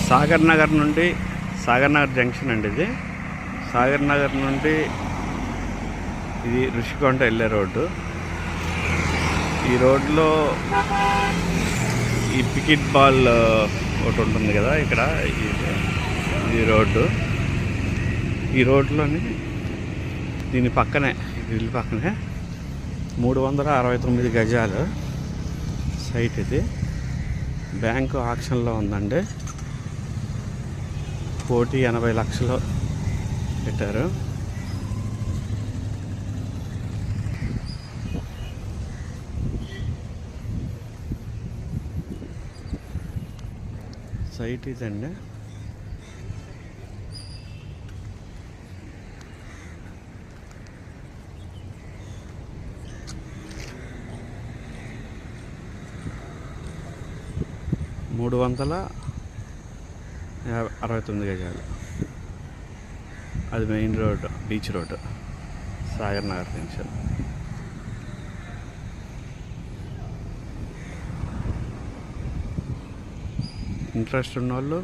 సాగర్ నగర్ నుండి సాగర్ నగర్ జంక్షన్ అండి ఇది. సాగర్ నగర్ నుండి ఇది ఋషికొండ వెళ్ళే రోడ్డు. ఈ రోడ్లో ఈ పికెట్ బాల్ ఒకటి ఉంటుంది కదా ఇక్కడ, ఈ రోడ్డు. ఈ రోడ్లోని దీని పక్కనే, ఇల్లు పక్కనే 369 గజాలు సైట్ ఇది. బ్యాంకు ఆక్షన్లో ఉందండి. 1,80,00,000 పెట్టారు. సైట్ ఇదండి. మూడు 369 గజాలు. అది main road, beach road, Sagar Nagar junction. Interest ఉన్నవాళ్ళు